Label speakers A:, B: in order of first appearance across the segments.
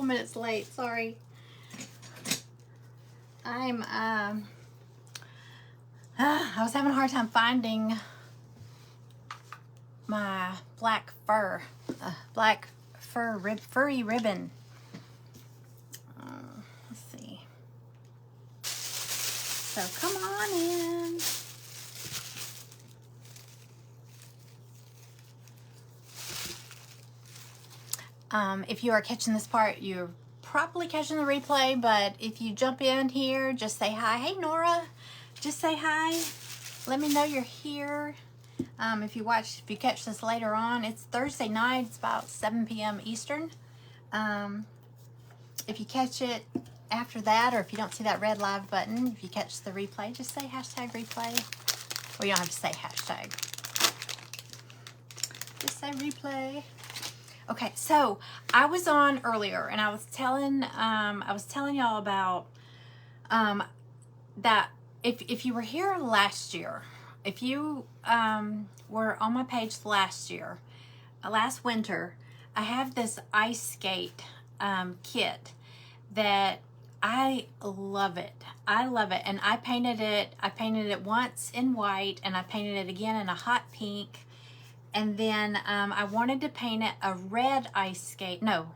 A: minutes late. Sorry. I was having a hard time finding my black furry ribbon. Let's see. So come on in. If you are catching this part, you're probably catching the replay, but if you jump in here, just say hi. Hey, Nora, just say hi. Let me know you're here. If you catch this later on, it's Thursday night. It's about 7 p.m. Eastern. If you catch it after that, or if you don't see that red live button, if you catch the replay, just say hashtag replay. Well, you don't have to say hashtag. Just say replay. Okay, so I was on earlier, and I was telling y'all about that if you were here last year, if you were on my page last winter, I have this ice skate kit that I love it. I love it, and I painted it. I painted it once in white, and I painted it again in a hot pink. And then I wanted to paint it a red ice skate. A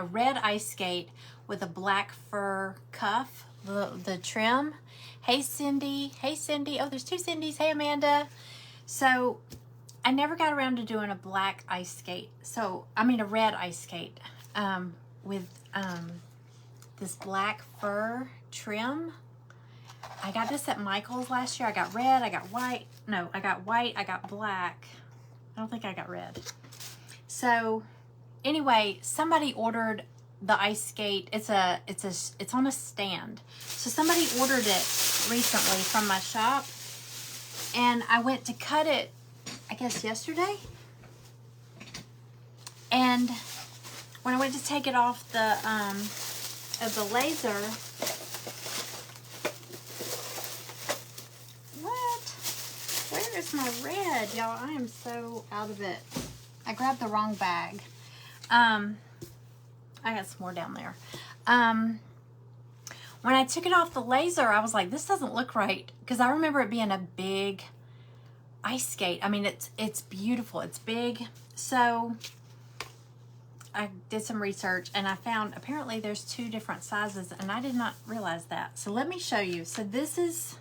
A: red ice skate with a black fur cuff, the trim. Hey, Cindy. Hey, Cindy. Oh, there's two Cindys. Hey, Amanda. So I never got around to doing a black ice skate. A red ice skate with this black fur trim. I got this at Michael's last year. I got red. I got white. No, I got white. I got black. I don't think I got red. So anyway, somebody ordered the ice skate. It's on a stand. So somebody ordered it recently from my shop, and I went to cut it, I guess yesterday. And when I went to take it off of the laser, where is my red, y'all? I am so out of it. I grabbed the wrong bag. I got some more down there. When I took it off the laser, I was like, this doesn't look right, because I remember it being a big ice skate. I mean, it's beautiful. It's big. So I did some research, and I found apparently there's two different sizes, and I did not realize that. So let me show you. So this is,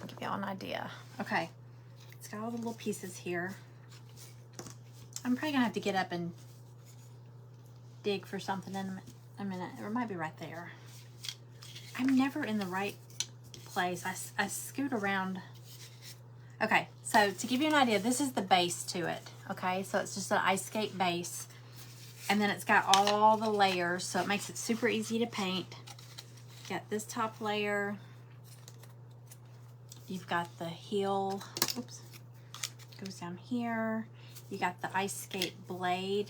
A: I'll give y'all an idea. Okay, it's got all the little pieces here. I'm probably gonna have to get up and dig for something in a minute. Or it might be right there. I'm never in the right place. I scoot around. Okay, so to give you an idea, this is the base to it. Okay, so it's just an ice skate base, and then it's got all the layers, so it makes it super easy to paint. Got this top layer. You've got the heel, oops, goes down here. You got the ice skate blade.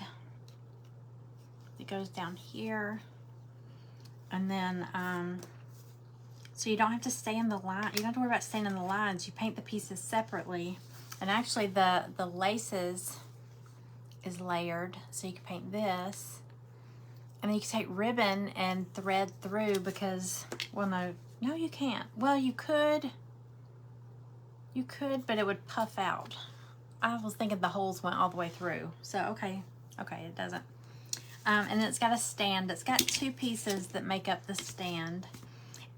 A: It goes down here. And then, so you don't have to stay in the line. You don't have to worry about staying in the lines. You paint the pieces separately. And actually the laces is layered, so you can paint this. And then you can take ribbon and thread through because, well, no, you can't. Well, you could, but it would puff out. I was thinking the holes went all the way through. So, okay, it doesn't. And then it's got a stand. It's got two pieces that make up the stand.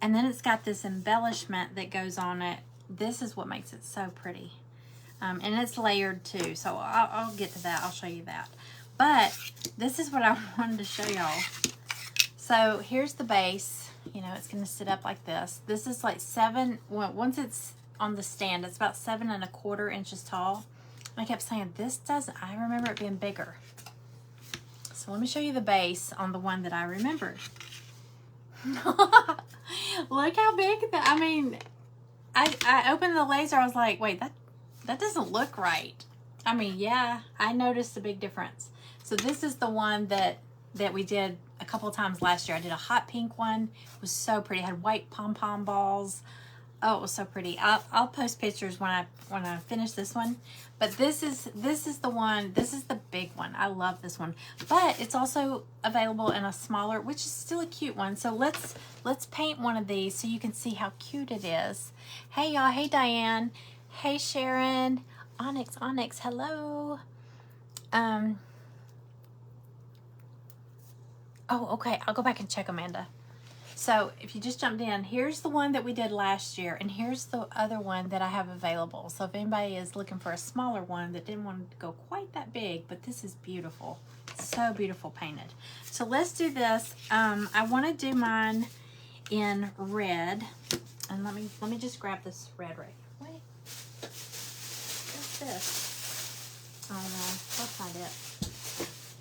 A: And then it's got this embellishment that goes on it. This is what makes it so pretty. And it's layered too. So I'll get to that. I'll show you that. But this is what I wanted to show y'all. So here's the base. You know, it's going to sit up like this. This is like once it's on the stand, it's about 7 1/4 inches tall. And I kept saying, I remember it being bigger. So let me show you the base on the one that I remembered. Look how big that, I mean, I opened the laser, I was like, wait, that doesn't look right. I mean, yeah, I noticed a big difference. So this is the one that we did a couple of times last year. I did a hot pink one. It was so pretty. It had white pom-pom balls Oh, it was so pretty. I'll post pictures when I finish this one. But this is the one. This is the big one. I love this one. But it's also available in a smaller, which is still a cute one. So let's paint one of these so you can see how cute it is. Hey y'all. Hey Diane. Hey Sharon. Onyx. Hello. Oh, okay. I'll go back and check, Amanda. So if you just jumped in, here's the one that we did last year, and here's the other one that I have available. So if anybody is looking for a smaller one that didn't want to go quite that big, but this is beautiful. So beautiful painted. So let's do this. I want to do mine in red. And let me just grab this red right. Wait. What's this? Oh no, that's not it.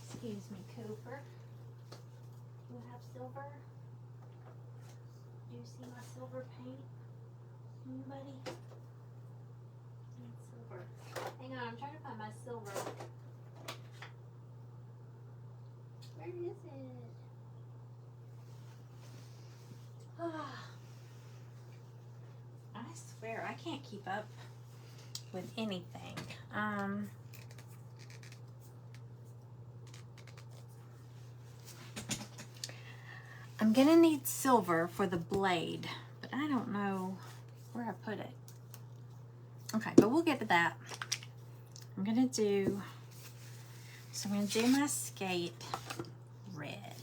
A: Excuse me, Cooper. You have silver? Do you see my silver paint? Anybody? Silver. Hang on, I'm trying to find my silver. Where is it? I swear I can't keep up with anything. I'm gonna need silver for the blade, but I don't know where I put it. Okay, but we'll get to that. I'm gonna do my skate red.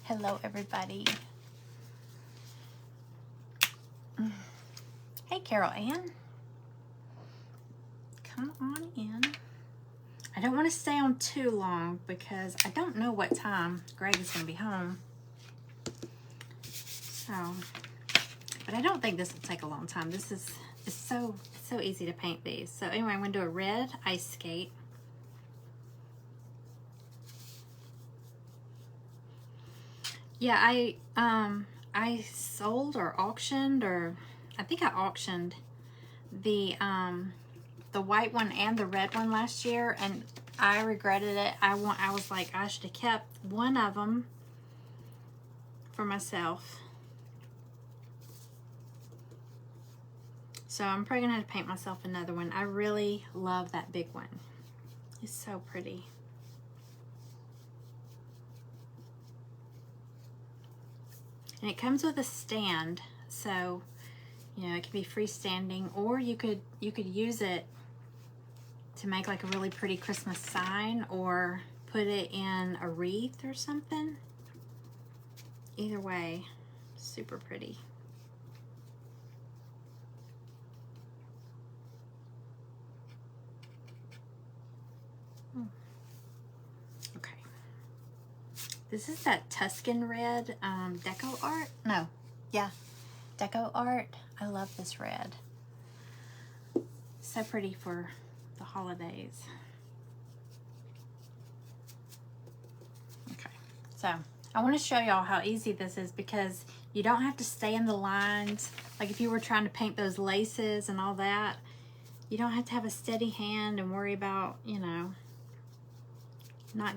A: Hello, everybody. Hey, Carol Ann. Come on in. I don't want to stay on too long because I don't know what time Greg is going to be home. So, but I don't think this will take a long time. This is so easy to paint these. So anyway, I'm going to do a red ice skate. Yeah, I sold or auctioned, or I think I auctioned the white one and the red one last year, and I regretted it. I was like, I should have kept one of them for myself. So I'm probably gonna have to paint myself another one. I really love that big one. It's so pretty. And it comes with a stand, so you know it can be freestanding, or you could use it to make like a really pretty Christmas sign, or put it in a wreath or something. Either way, super pretty. Okay. This is that Tuscan red deco art. No, yeah, deco art. I love this red. So pretty for the holidays. Okay, so I want to show y'all how easy this is, because you don't have to stay in the lines. Like if you were trying to paint those laces and all that, you don't have to have a steady hand and worry about, you know, not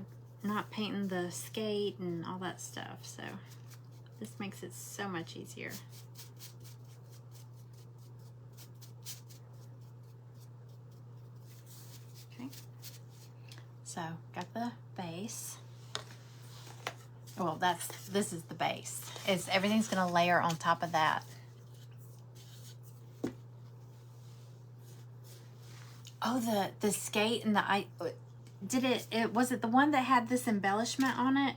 A: painting the skate and all that stuff. So this makes it so much easier. Okay, so got the base. Well, this is the base. Everything's gonna layer on top of that. Oh, the skate and was it the one that had this embellishment on it?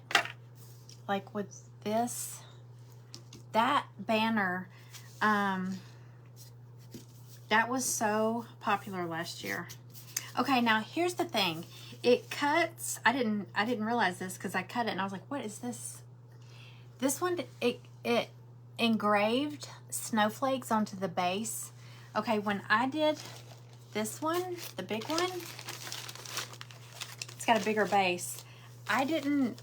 A: Like with this? That banner, that was so popular last year. Okay, now here's the thing. It cuts, I didn't realize this because I cut it and I was like, what is this? This one, it engraved snowflakes onto the base. Okay, when I did this one, the big one, it's got a bigger base. I didn't,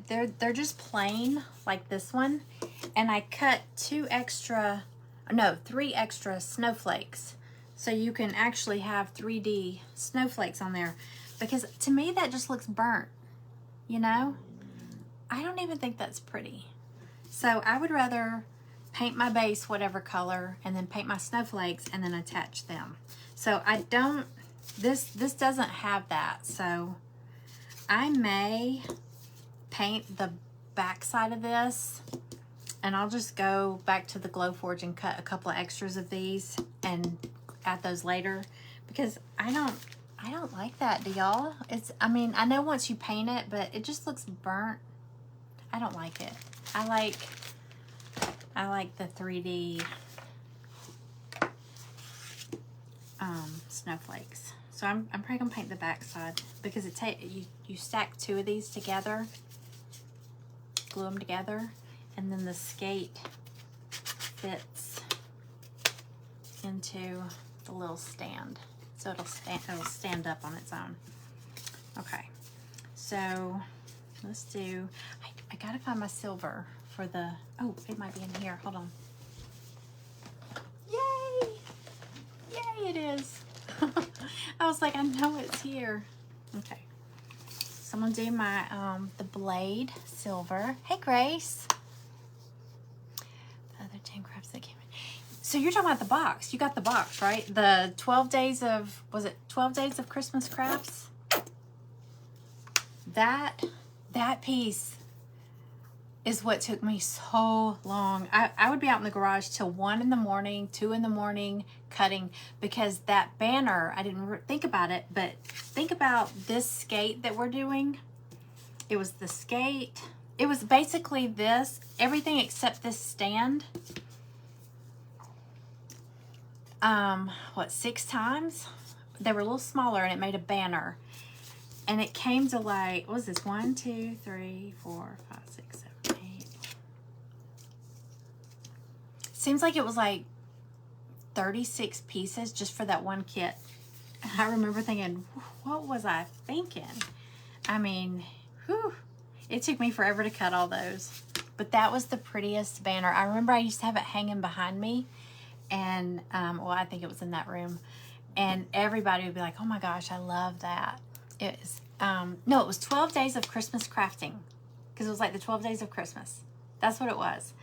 A: they're just plain like this one. And I cut 3 extra snowflakes. So you can actually have 3D snowflakes on there. Because to me, that just looks burnt, you know? I don't even think that's pretty. So I would rather paint my base whatever color, and then paint my snowflakes and then attach them. So I don't, this doesn't have that, so I may paint the back side of this, and I'll just go back to the Glowforge and cut a couple of extras of these and add those later, because I don't like that, do y'all? I mean, I know once you paint it, but it just looks burnt. I don't like it. I like the 3D snowflakes. So I'm probably gonna paint the back side, because you stack two of these together, glue them together, and then the skate fits into the little stand, so it'll stand up on its own. Okay, so let's do. I gotta find my silver for the. Oh, it might be in here. Hold on. Yay! Yay! It is. I was like, I know it's here. Okay. So I'm gonna do my the blade silver. Hey, Grace. The other 10 crafts that came in. So you're talking about the box. You got the box, right? The 12 days of, was it 12 days of Christmas crafts? That piece is what took me so long. I would be out in the garage till 1 in the morning, 2 in the morning cutting, because that banner, I didn't think about it, but think about this skate that we're doing. It was the skate. It was basically this, everything except this stand. What, 6 times? They were a little smaller, and it made a banner. And it came to like, what was this? 1, 2, 3, 4, 5, 6, 7, 8. Seems like it was like 36 pieces just for that one kit. And I remember thinking, what was I thinking? I mean, whew, it took me forever to cut all those. But that was the prettiest banner. I remember I used to have it hanging behind me. And, well, I think it was in that room. And everybody would be like, oh my gosh, I love that. It was, no, it was 12 days of Christmas crafting, because it was like the 12 days of Christmas. That's what it was.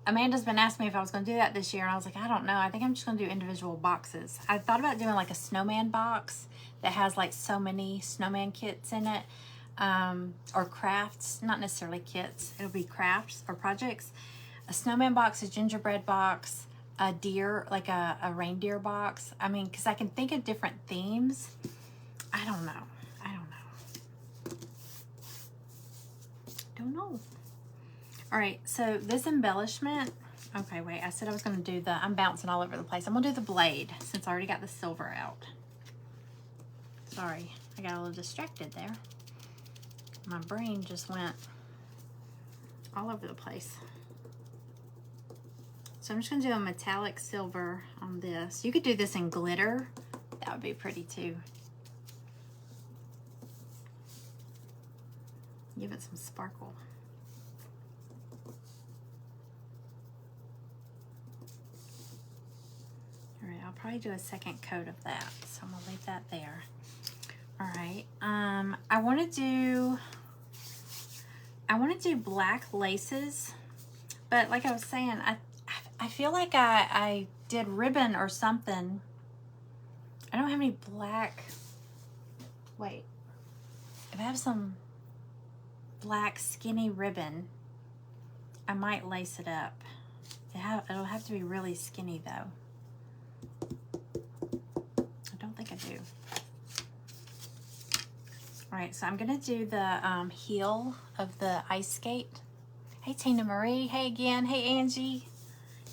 A: Amanda's been asking me if I was going to do that this year, and I was like, I don't know. I think I'm just going to do individual boxes. I thought about doing like a snowman box that has like so many snowman kits in it, or crafts, not necessarily kits. It'll be crafts or projects. A snowman box, a gingerbread box, a deer, like a reindeer box. I mean, because I can think of different themes. I don't know. All right, so this embellishment. Okay, wait, I said I was going to do the, I'm bouncing all over the place. I'm going to do the blade since I already got the silver out. Sorry, I got a little distracted there. My brain just went all over the place. So I'm just going to do a metallic silver on this. You could do this in glitter. That would be pretty too. Give it some sparkle. All right, I'll probably do a second coat of that. So I'm gonna leave that there. All right, I want to do black laces, but like I was saying, I feel like I did ribbon or something. I don't have any black. Wait, if I have some black skinny ribbon, I might lace it up. It'll have to be really skinny though. I don't think I do. All right, so I'm gonna do the heel of the ice skate. Hey Tina Marie, hey again, hey Angie.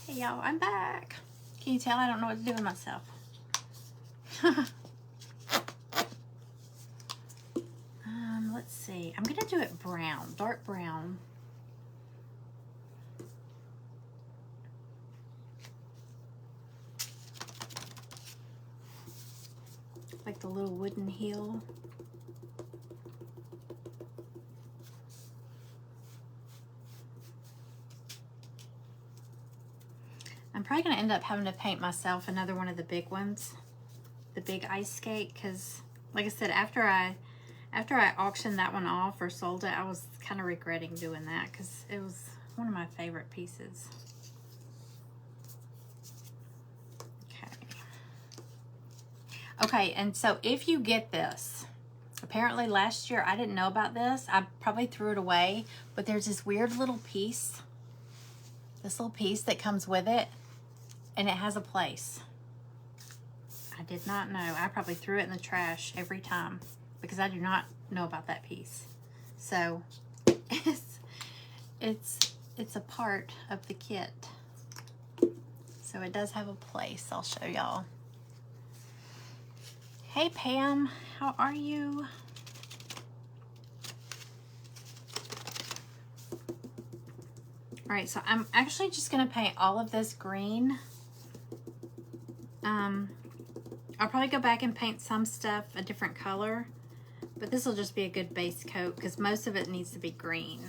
A: Hey y'all, I'm back. Can you tell I don't know what to do with myself? Let's see. I'm gonna do it brown, dark brown. Like the little wooden heel. I'm probably gonna end up having to paint myself another one of the big ones, the big ice skate, because like I said, after I auctioned that one off or sold it, I was kind of regretting doing that because it was one of my favorite pieces. Okay, and so if you get this, apparently last year I didn't know about this. I probably threw it away, but there's this weird little piece, this little piece that comes with it, and it has a place. I did not know. I probably threw it in the trash every time because I do not know about that piece. So it's a part of the kit. So it does have a place. I'll show y'all. Hey Pam, how are you? All right, so I'm actually just gonna paint all of this green. I'll probably go back and paint some stuff a different color, but this will just be a good base coat because most of it needs to be green.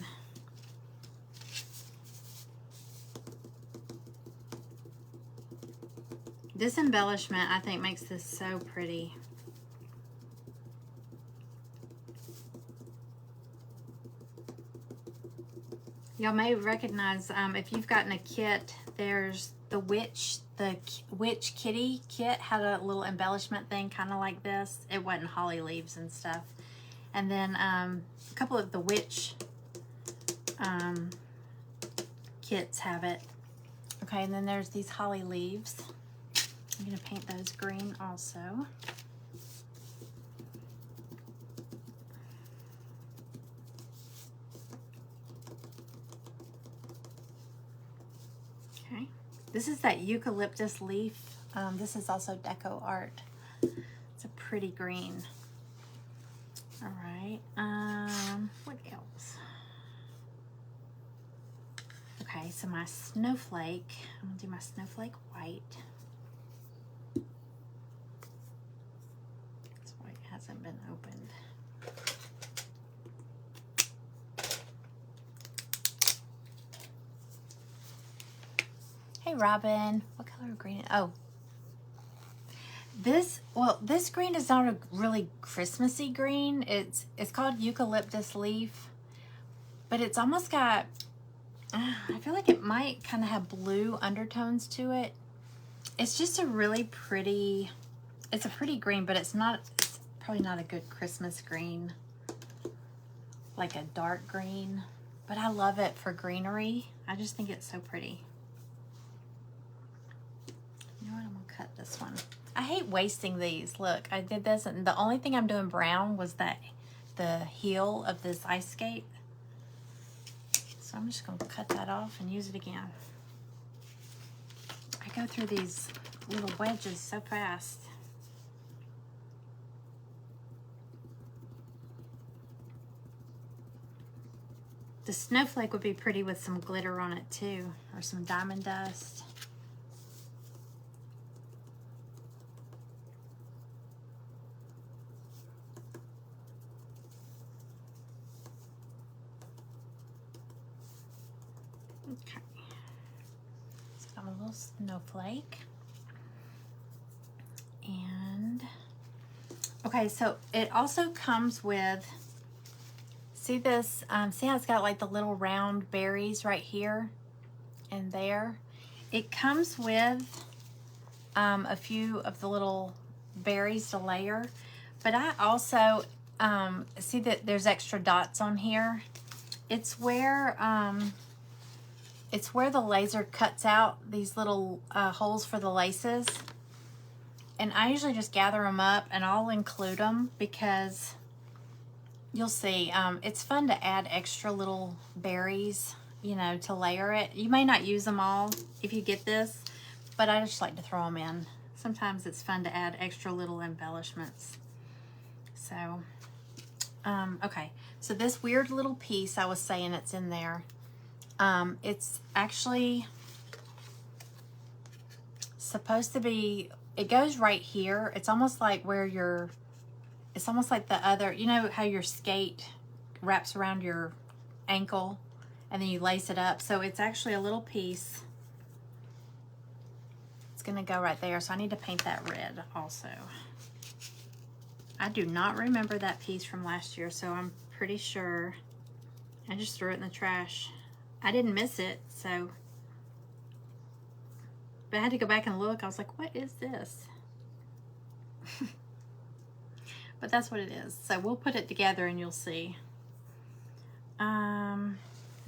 A: This embellishment, I think, makes this so pretty. Y'all may recognize, if you've gotten a kit, there's the Witch Kitty kit had a little embellishment thing kind of like this. It wasn't holly leaves and stuff. And then a couple of the Witch kits have it. Okay, and then there's these holly leaves. I'm gonna paint those green also. Okay, this is that eucalyptus leaf. This is also Deco Art. It's a pretty green. All right, what else? Okay, so my snowflake, I'm gonna do my snowflake white. This white hasn't been opened. Hey Robin, what color of green? Oh, this green is not a really Christmassy green. It's called eucalyptus leaf, but it's almost got, I feel like it might kind of have blue undertones to it. It's just a really pretty, it's a pretty green, but it's probably not a good Christmas green, like a dark green, but I love it for greenery. I just think it's so pretty. You know what, I'm gonna cut this one. I hate wasting these. Look, I did this, and the only thing I'm doing brown was the heel of this ice skate. So I'm just gonna cut that off and use it again. I go through these little wedges so fast. The snowflake would be pretty with some glitter on it too, or some diamond dust. Okay, so got a little snowflake. And okay, so it also comes with, see this, see how it's got like the little round berries right here and there? It comes with a few of the little berries to layer, but I also see that there's extra dots on here. It's where the laser cuts out these little holes for the laces. And I usually just gather them up and I'll include them because you'll see, it's fun to add extra little berries, you know, to layer it. You may not use them all if you get this, but I just like to throw them in. Sometimes it's fun to add extra little embellishments. So, okay. So this weird little piece, I was saying it's in there. It's actually supposed to be, it goes right here. It's almost like where it's almost like the other, you know how your skate wraps around your ankle and then you lace it up. So it's actually a little piece. It's gonna go right there. So I need to paint that red also. I do not remember that piece from last year, so I'm pretty sure I just threw it in the trash I didn't miss it, so. But I had to go back and look. I was like, what is this? But that's what it is. So we'll put it together and you'll see. Let's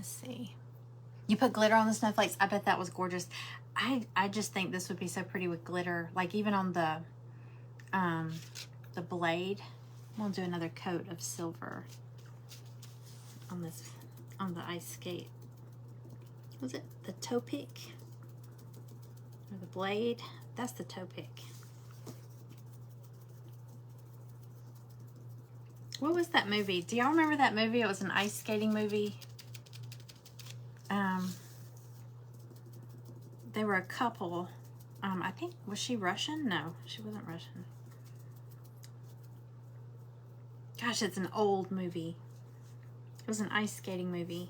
A: see. You put glitter on the snowflakes. I bet that was gorgeous. I just think this would be so pretty with glitter. Like even on the blade. We'll do another coat of silver on this, on the ice skate. Was it the toe pick? Or the blade? That's the toe pick. What was that movie? Do y'all remember that movie? It was an ice skating movie. They were a couple. I think, was she Russian? No, she wasn't Russian. Gosh, it's an old movie. It was an ice skating movie.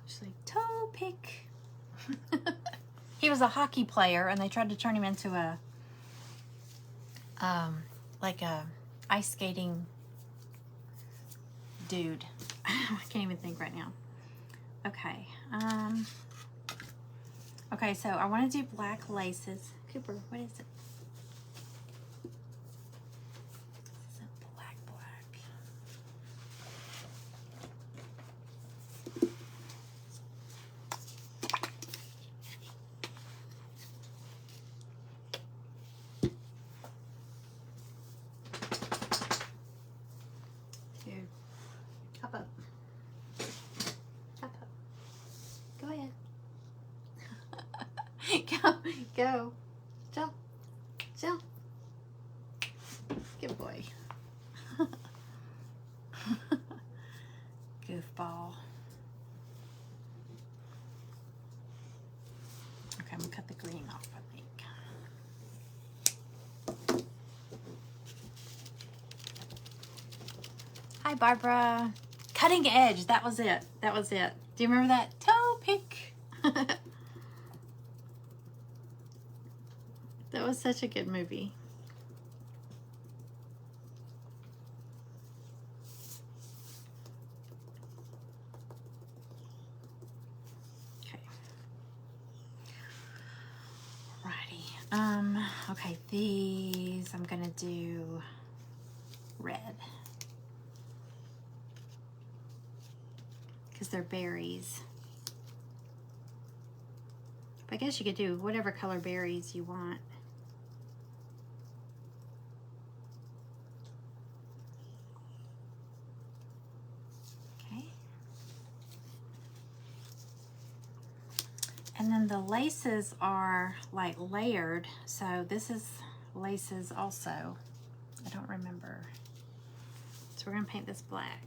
A: She's like, toe pick. He was a hockey player and they tried to turn him into a, like a ice skating dude. I can't even think right now. Okay. Okay, so I want to do black laces. Cooper, what is it? This is a black. Dude, hop up. Hop up. Go ahead. Go. Jump. Jump. Good boy. Goofball. Okay, I'm gonna cut the green off, I think. Hi, Barbara. Cutting Edge. That was it. That was it. Do you remember that? Toe pick. That was such a good movie. Okay. Alrighty. Okay, these I'm gonna do red. Because they're berries. But I guess you could do whatever color berries you want. Okay. And then the laces are like layered. So this is laces also. I don't remember. So we're gonna paint this black.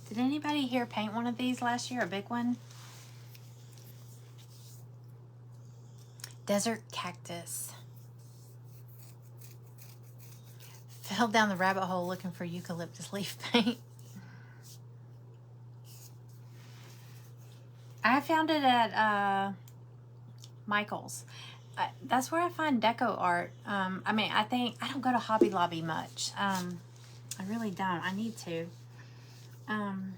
A: Did anybody here paint one of these last year, a big one? Desert cactus. Fell down the rabbit hole looking for eucalyptus leaf paint. I found it at Michael's. That's where I find deco art. I mean, I don't go to Hobby Lobby much. I really don't. I need to. Hang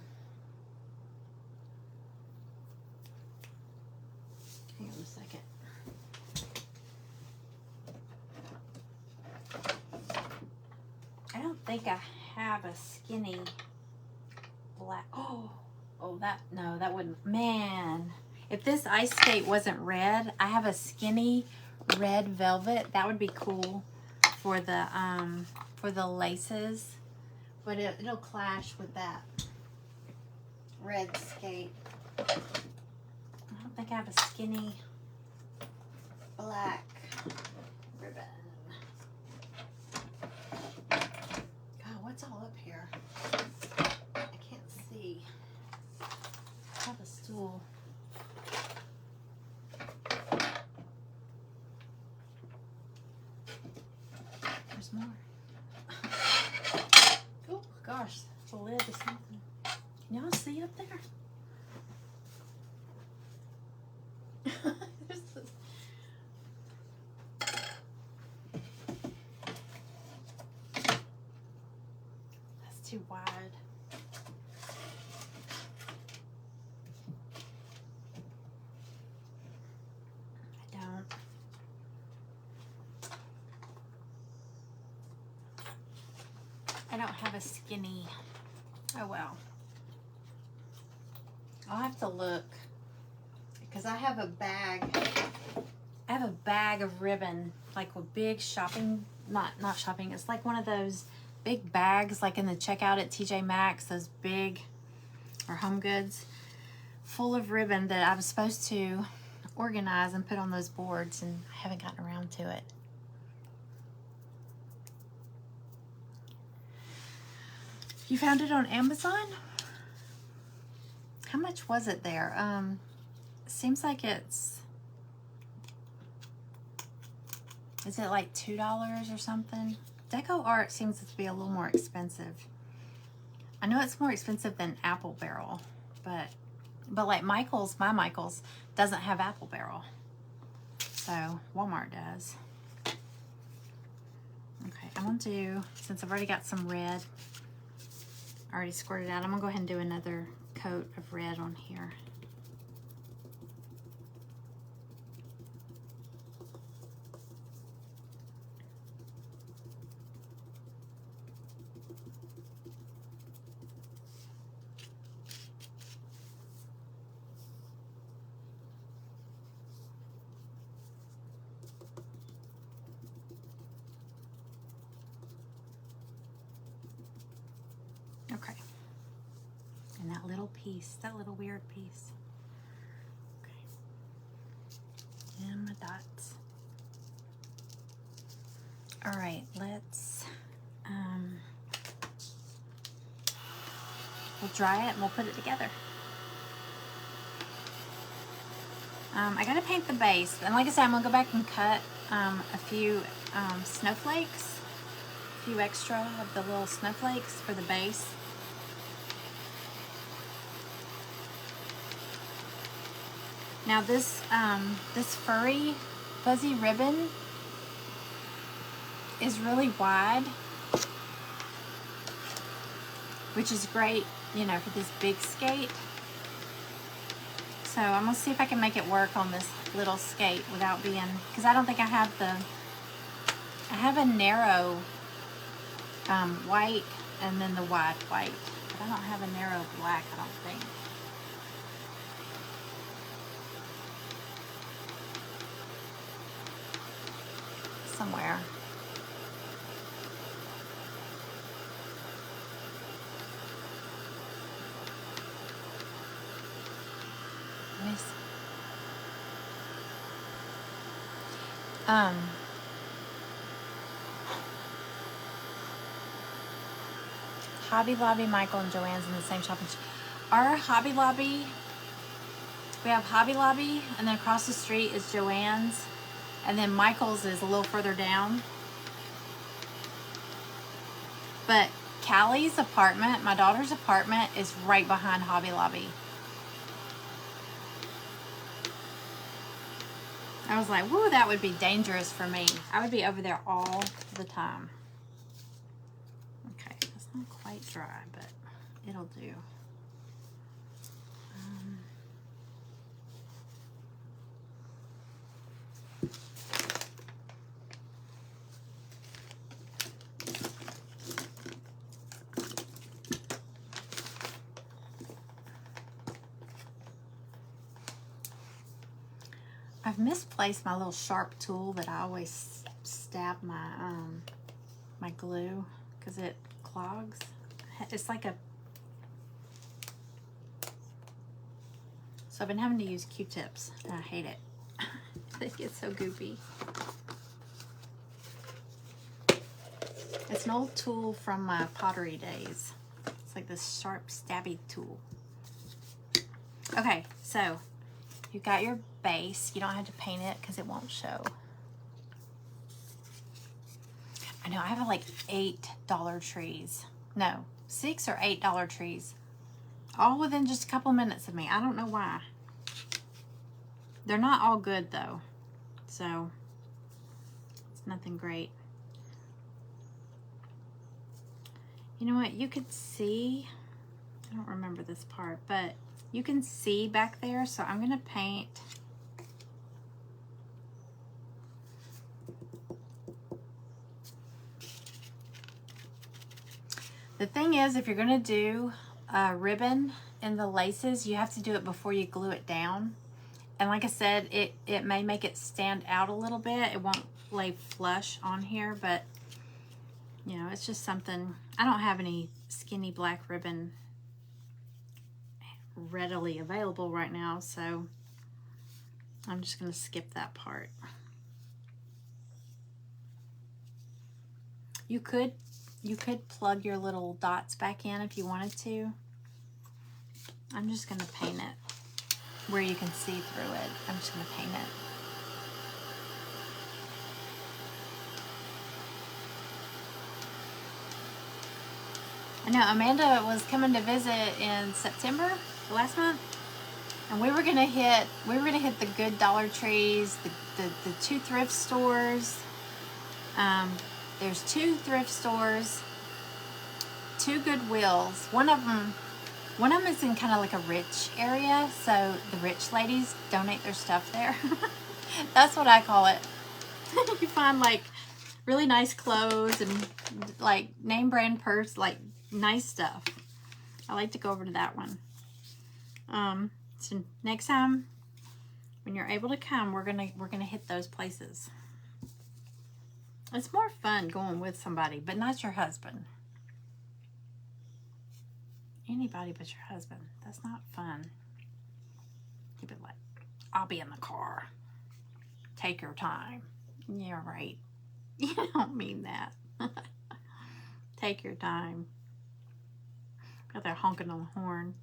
A: on a second. I don't think I have a skinny black. Oh, that wouldn't. Man, if this ice skate wasn't red, I have a skinny red velvet. That would be cool for the laces. But it'll clash with that red skate. I don't think I have a skinny black ribbon. God, what's all up here? I can't see. I have a stool. There's more. Oh gosh, the lid is something. Can y'all see up there? too wide. I don't have a skinny. Oh well. I'll have to look because I have a bag. I have a bag of ribbon, like with big shopping, not shopping. It's like one of those big bags, like in the checkout at TJ Maxx, those big, or Home Goods, full of ribbon that I was supposed to organize and put on those boards, and I haven't gotten around to it. You found it on Amazon? How much was it there? Seems like it's, is it like $2 or something? Deco Art seems to be a little more expensive. I know it's more expensive than Apple Barrel, but like Michaels, my Michaels doesn't have Apple Barrel. So Walmart does. Okay, I'm gonna do, since I've already got some red, already squirted out, I'm gonna go ahead and do another coat of red on here. Okay. And that little piece, that little weird piece. Okay. And my dots. All right, let's, we'll dry it and we'll put it together. I gotta paint the base. And like I said, I'm gonna go back and cut a few snowflakes, a few extra of the little snowflakes for the base. Now this furry fuzzy ribbon is really wide, which is great, you know, for this big skate. So I'm gonna see if I can make it work on this little skate without being, because I don't think I have the, I have a narrow white and then the wide white, but I don't have a narrow black, I don't think. Somewhere. Let me see. Hobby Lobby, Michael, and Joann's in the same shopping. Our Hobby Lobby, we have Hobby Lobby, and then across the street is Joann's. And then Michael's is a little further down. But Callie's apartment, my daughter's apartment, is right behind Hobby Lobby. I was like, whoa, that would be dangerous for me. I would be over there all the time. Okay, it's not quite dry, but it'll do. I've misplaced my little sharp tool that I always stab my my glue because it clogs. It's like a, so I've been having to use Q-tips and I hate it. They get so goopy. It's an old tool from my pottery days. It's like this sharp stabby tool. Okay, so you've got your base. You don't have to paint it because it won't show. I know I have like $8 trees. No, $6 or $8 trees. All within just a couple minutes of me. I don't know why. They're not all good though. So it's nothing great. You know what? You could see, I don't remember this part, but you can see back there. So I'm going to paint. The thing is, if you're going to do a ribbon in the laces, you have to do it before you glue it down. And like I said, it may make it stand out a little bit. It won't lay flush on here, but you know, it's just something. I don't have any skinny black ribbon readily available right now, so I'm just going to skip that part. You could plug your little dots back in if you wanted to. I'm just going to paint it where you can see through it. I'm just going to paint it. I know Amanda was coming to visit in September, last month, and we were gonna hit the good Dollar Trees, the two thrift stores. There's 2 thrift stores, 2 Goodwills. One of them is in kind of like a rich area, so the rich ladies donate their stuff there. That's what I call it. You find like really nice clothes and like name brand purse, like nice stuff. I like to go over to that one. So next time when you're able to come, we're gonna hit those places. It's more fun going with somebody, but not your husband. Anybody but your husband. That's not fun. Keep it like, I'll be in the car. Take your time. Yeah, right. You don't mean that. Take your time. Got that honking on the horn.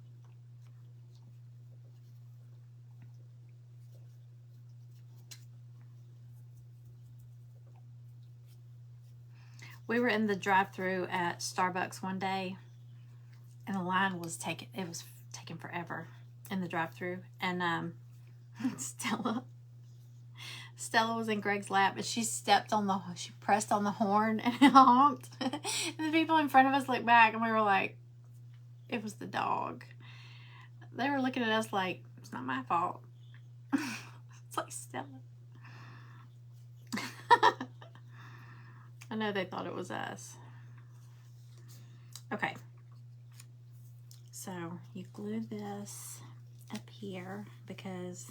A: We were in the drive-thru at Starbucks one day, and the line was taken. It was taking forever in the drive-thru, and Stella was in Greg's lap, and she pressed on the horn and it honked. And the people in front of us looked back, and we were like, it was the dog. They were looking at us like, it's not my fault. It's like, Stella. I know they thought it was us. Okay. So you glue this up here because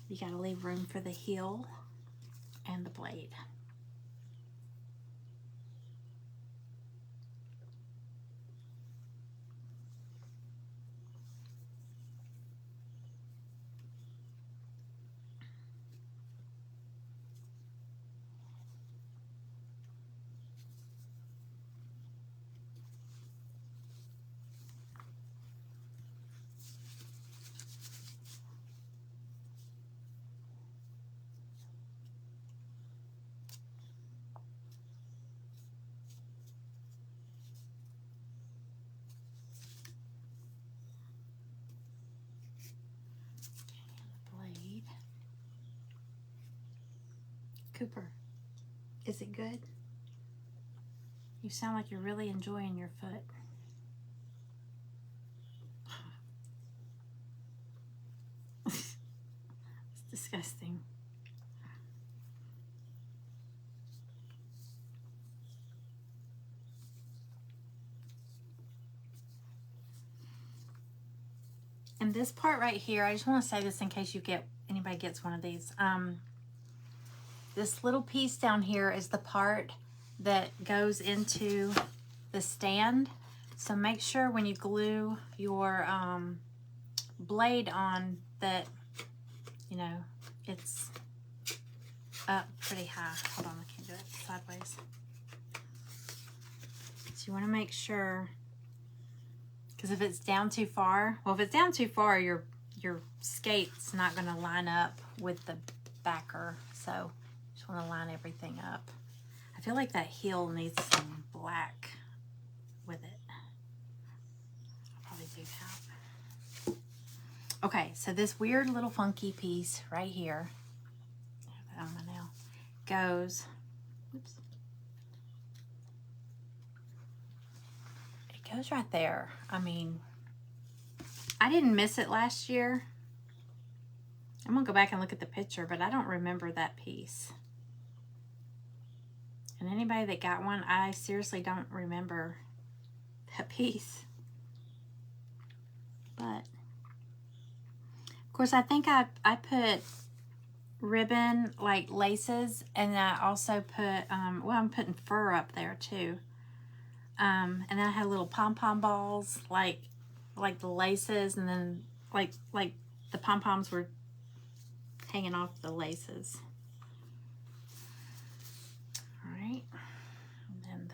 A: you got to leave room for the heel and the blade. Cooper, is it good? You sound like you're really enjoying your foot. It's disgusting. And this part right here, I just want to say this in case anybody gets one of these. This little piece down here is the part that goes into the stand. So make sure when you glue your blade on that, you know, it's up pretty high. Hold on, I can't do it sideways. So you want to make sure, because if it's down too far, well, if it's down too far, your skate's not going to line up with the backer. So just want to line everything up. I feel like that heel needs some black with it. I'll probably do that. Okay, so this weird little funky piece right here, I have that on my nail, goes, oops, goes right there. I mean, I didn't miss it last year. I'm going to go back and look at the picture, but I don't remember that piece. And anybody that got one, I seriously don't remember that piece. But, of course, I think I put ribbon, like laces, and I also put, well, I'm putting fur up there too. And then I had little pom-pom balls, like the laces, and then like the pom-poms were hanging off the laces. All right, and then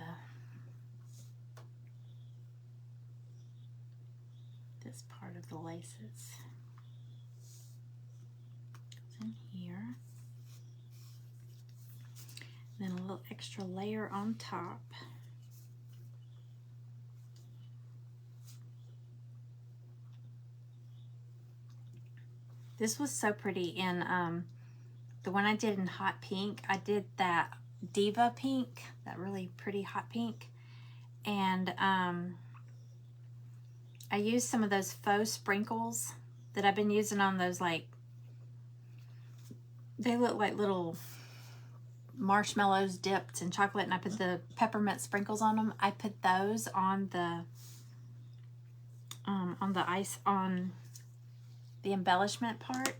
A: this part of the laces goes in here. And then a little extra layer on top. This was so pretty in the one I did in hot pink. I did that Diva pink, that really pretty hot pink. And I used some of those faux sprinkles that I've been using on those, like, they look like little marshmallows dipped in chocolate, and I put the peppermint sprinkles on them. I put those on the ice, on the embellishment part.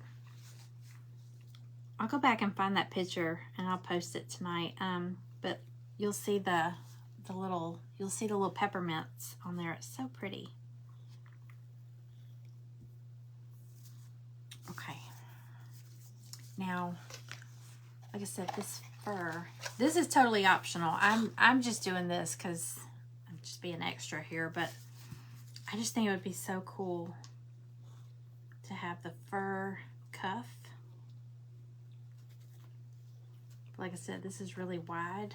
A: I'll go back and find that picture and I'll post it tonight. But you'll see the little peppermints on there. It's so pretty. Okay. Now, like I said, this fur, this is totally optional. I'm just doing this because I'm just being extra here, but I just think it would be so cool to have the fur cuff. Like I said, this is really wide.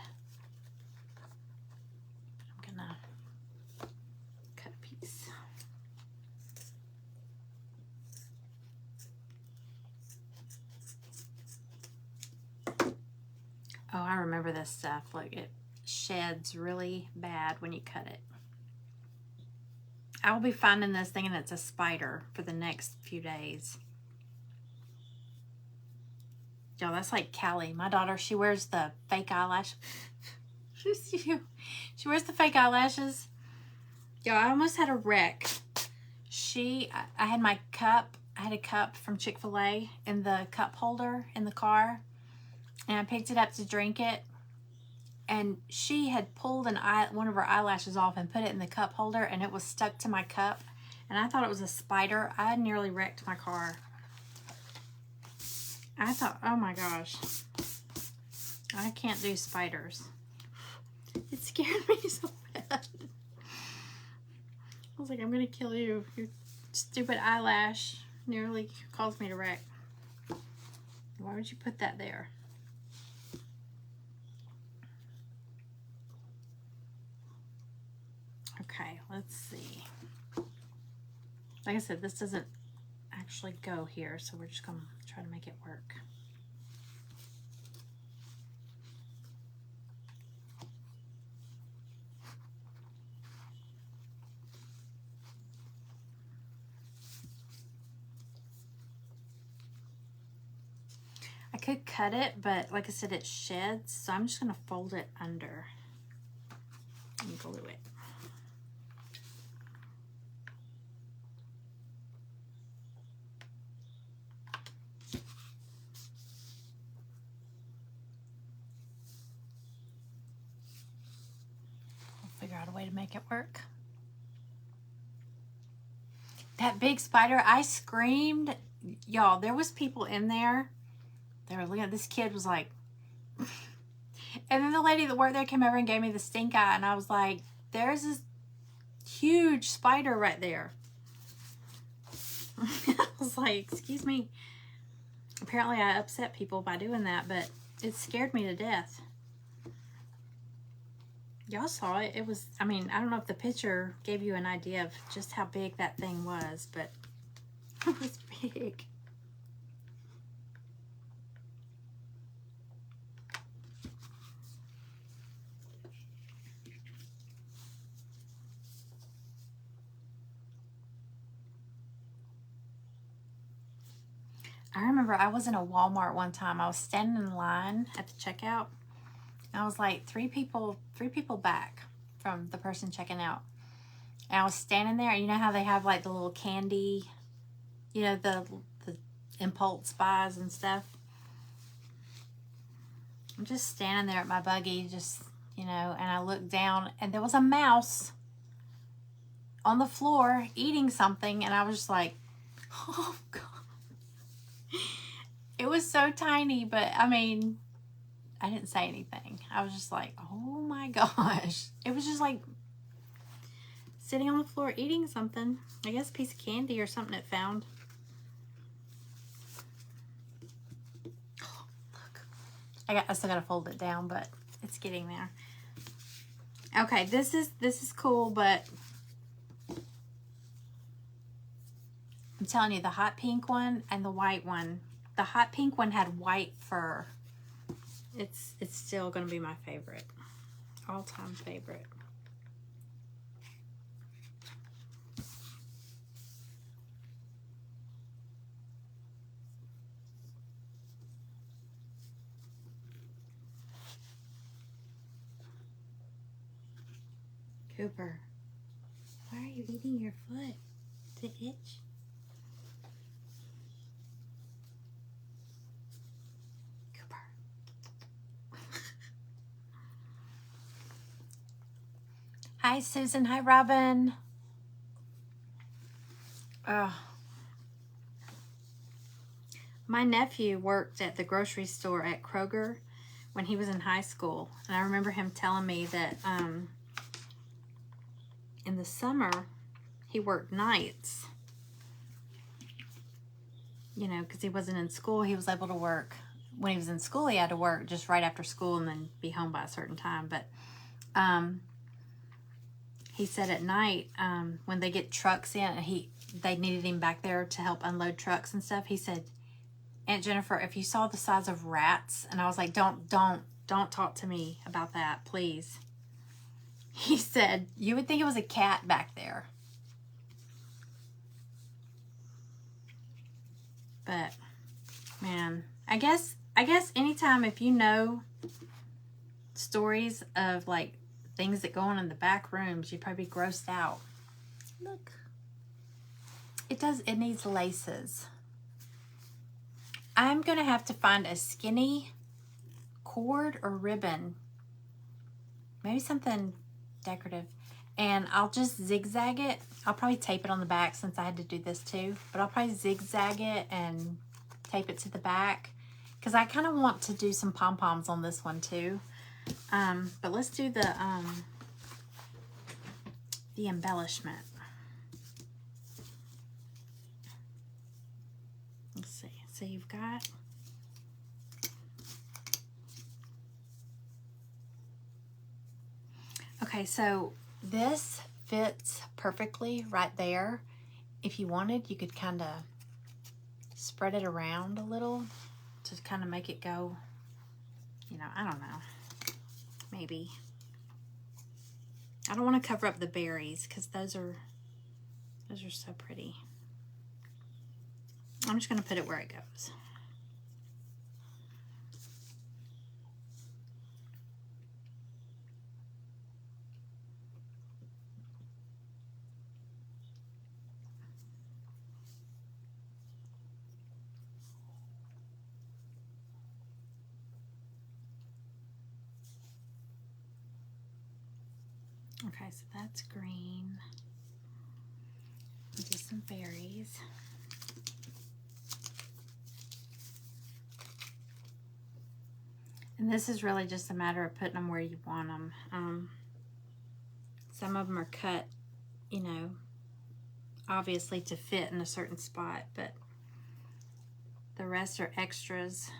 A: I'm gonna cut a piece. Oh, I remember this stuff. Look, it sheds really bad when you cut it. I will be finding this thinking it's a spider for the next few days. Yo, that's like Callie, my daughter. She wears the fake eyelash. She wears the fake eyelashes. Yo, I almost had a wreck. I had my cup. I had a cup from Chick-fil-A in the cup holder in the car, and I picked it up to drink it. And she had pulled one of her eyelashes off and put it in the cup holder, and it was stuck to my cup. And I thought it was a spider. I nearly wrecked my car. I thought, oh my gosh, I can't do spiders. It scared me so bad. I was like, I'm gonna kill you. Your stupid eyelash nearly caused me to wreck. Why would you put that there? Okay, let's see. Like I said, this doesn't actually go here, so we're just gonna try to make it work. I could cut it, but like I said, it sheds, so I'm just gonna fold it under and glue it. Figure out a way to make it work. That big spider, I screamed. Y'all, there was people in there. They were looking at this kid was like, and then the lady that worked there came over and gave me the stink eye, and I was like, there's this huge spider right there. I was like, excuse me. Apparently I upset people by doing that, but it scared me to death. Y'all saw it. It was, I mean, I don't know if the picture gave you an idea of just how big that thing was, but it was big. I remember I was in a Walmart one time. I was standing in line at the checkout. And I was like three people back from the person checking out. And I was standing there, and you know how they have like the little candy, you know, the impulse buys and stuff. I'm just standing there at my buggy, just, you know, and I looked down, and there was a mouse on the floor eating something, and I was just like, oh God. It was so tiny, but I mean, I didn't say anything. I was just like, oh my gosh. It was just like sitting on the floor eating something. I guess a piece of candy or something it found. Oh, look. I still gotta fold it down, but it's getting there. Okay, this is cool, but I'm telling you, the hot pink one and the white one. The hot pink one had white fur. It's still gonna be my favorite. All-time favorite. Cooper, why are you eating your foot? Does it itch? Cooper. Hi, Susan. Hi, Robin. My nephew worked at the grocery store at Kroger when he was in high school. And I remember him telling me that in the summer, he worked nights. You know, because he wasn't in school. He was able to work. When he was in school, he had to work just right after school and then be home by a certain time. But he said at night, when they get trucks in, they needed him back there to help unload trucks and stuff. He said, Aunt Jennifer, if you saw the size of rats, and I was like, don't talk to me about that, please. He said, you would think it was a cat back there. But, man, I guess anytime if you know stories of, like, things that go on in the back rooms, you'd probably be grossed out. Look. It needs laces. I'm going to have to find a skinny cord or ribbon. Maybe something decorative. And I'll just zigzag it. I'll probably tape it on the back since I had to do this too. But I'll probably zigzag it and tape it to the back. Because I kind of want to do some pom-poms on this one too. But let's do the embellishment. Let's see. So you've got... Okay, so this fits perfectly right there. If you wanted, you could kind of spread it around a little to kind of make it go, you know, I don't know, maybe. I don't want to cover up the berries because those are so pretty. I'm just going to put it where it goes. Okay, so that's green. Do some berries. And this is really just a matter of putting them where you want them. Some of them are cut, you know, obviously to fit in a certain spot, but the rest are extras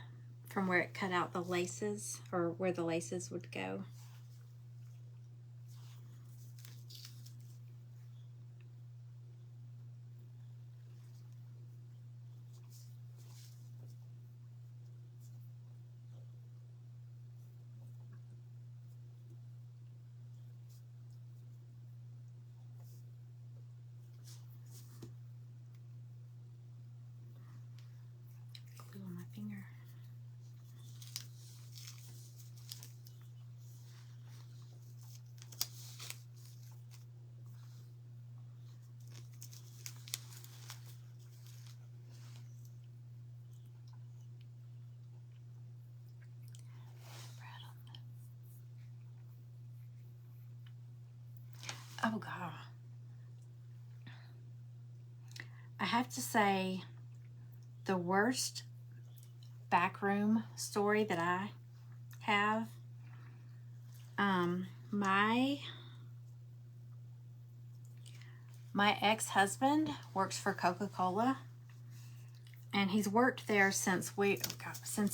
A: from where it cut out the laces, or where the laces would go. finger. Oh God. I have to say, the worst backroom story that I have, my ex-husband works for Coca-Cola, and he's worked there since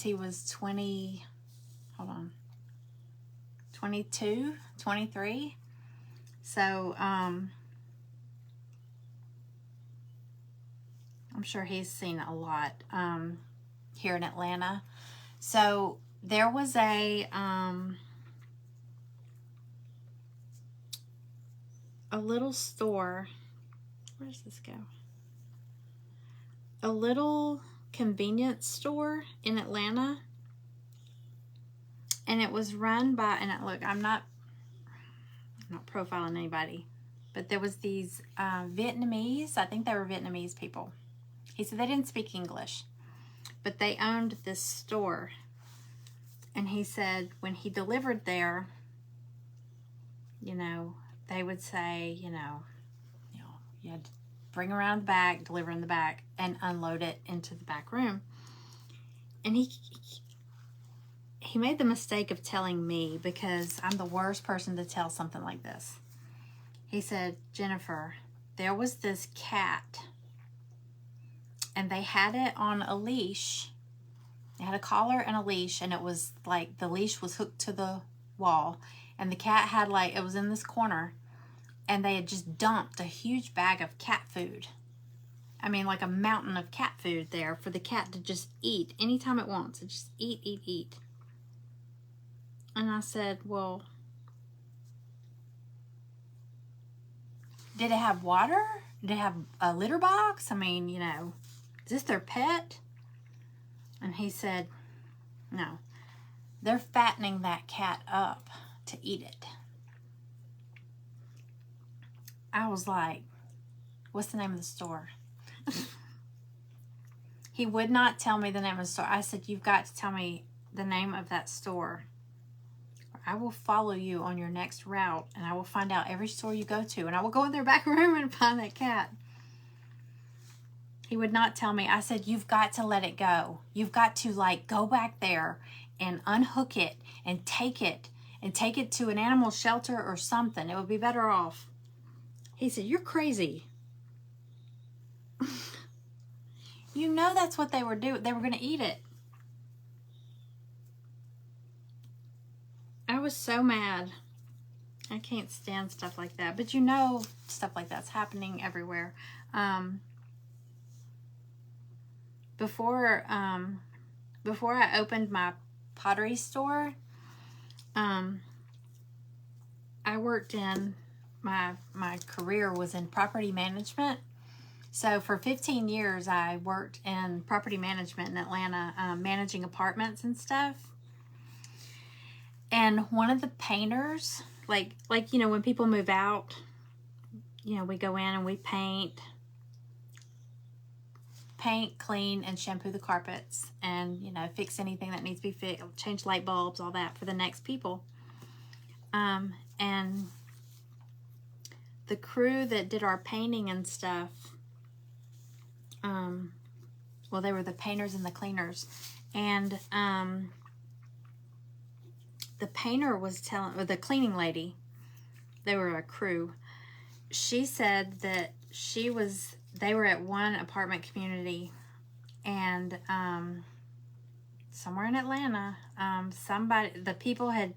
A: he was 22, 23. So, I'm sure he's seen a lot here in Atlanta. So there was a little store. Where does this go? A little convenience store in Atlanta, and it was run by, and look, I'm not profiling anybody, but there was these Vietnamese, I think they were Vietnamese people. He said they didn't speak English, but they owned this store. And he said when he delivered there, you know, they would say, you had to bring around the back, deliver in the back, and unload it into the back room. And he made the mistake of telling me, because I'm the worst person to tell something like this. He said, Jennifer, there was this cat, and they had it on a leash. They had a collar and a leash, and it was like the leash was hooked to the wall, and the cat had it was in this corner, and they had just dumped a huge bag of cat food. I mean, like a mountain of cat food there for the cat to just eat anytime it wants. It just eat, eat, eat. And I said, well, did it have water? Did it have a litter box? I mean, is this their pet? And he said, no, they're fattening that cat up to eat it. I was like, what's the name of the store? He would not tell me the name of the store. I said, you've got to tell me the name of that store. I will follow you on your next route, and I will find out every store you go to, and I will go in their back room and find that cat. He would not tell me. I said, you've got to let it go. You've got to go back there and unhook it and take it to an animal shelter or something. It would be better off. He said, you're crazy. That's what they were doing. They were going to eat it. I was so mad. I can't stand stuff like that. But stuff like that's happening everywhere. Before I opened my pottery store, I worked in, my career was in property management. So for 15 years, I worked in property management in Atlanta, managing apartments and stuff. And one of the painters, when people move out, we go in and we paint, clean, and shampoo the carpets, and fix anything that needs to be fixed, change light bulbs, all that for the next people. And the crew that did our painting and stuff, they were the painters and the cleaners, and the painter was or the cleaning lady, they were a crew. She said that they were at one apartment community, and somewhere in Atlanta, the people had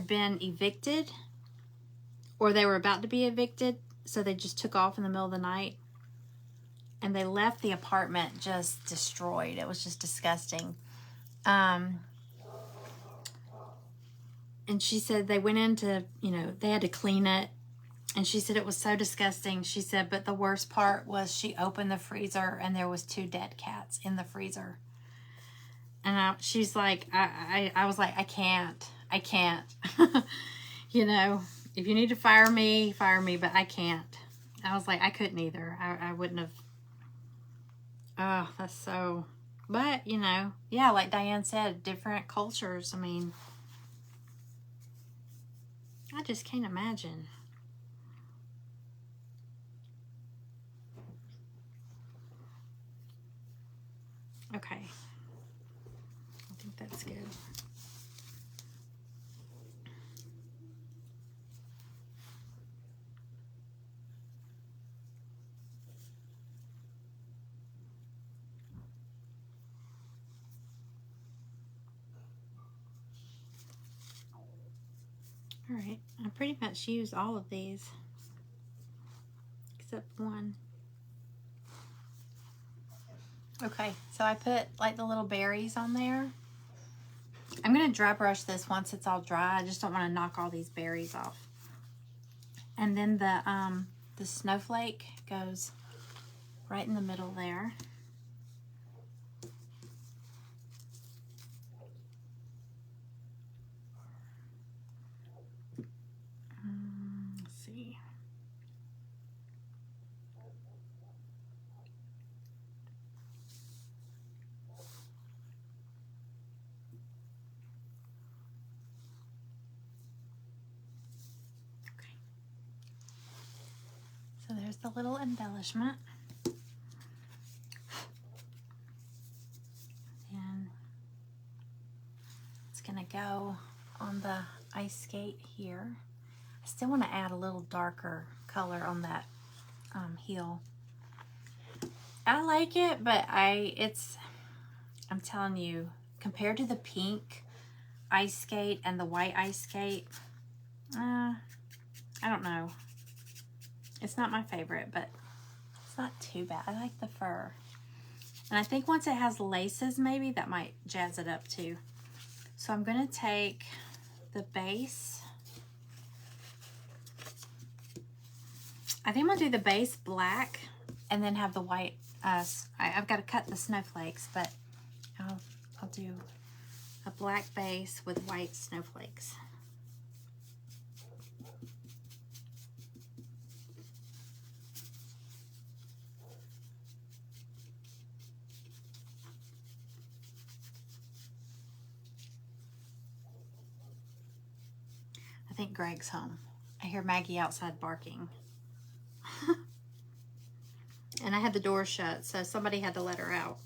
A: been evicted, or they were about to be evicted, so they just took off in the middle of the night, and they left the apartment just destroyed. It was just disgusting. And she said they went into, they had to clean it. And she said it was so disgusting. She said, but the worst part was she opened the freezer and there was 2 dead cats in the freezer. And she's like, I was like, I can't. You know, if you need to fire me, but I can't. I was like, I couldn't either. I wouldn't have. Oh, that's so. But, you know, yeah, like Diane said, different cultures. I mean, I just can't imagine. Okay. I think that's good. All right, I pretty much used all of these except one. Okay, so I put like the little berries on there. I'm gonna dry brush this once it's all dry. I just don't want to knock all these berries off. And then the snowflake goes right in the middle there. Let's see. Okay. So there's the little embellishment. And it's gonna go on the ice skate here. I still want to add a little darker color on that heel. I like it, but I'm telling you, compared to the pink ice skate and the white ice skate, I don't know. It's not my favorite, but it's not too bad. I like the fur. And I think once it has laces, maybe that might jazz it up too. So I'm going to take the base. I think I'm going to do the base black and then have the white. I've got to cut the snowflakes, but I'll do a black base with white snowflakes. I think Greg's home. I hear Maggie outside barking. And I had the door shut, so somebody had to let her out.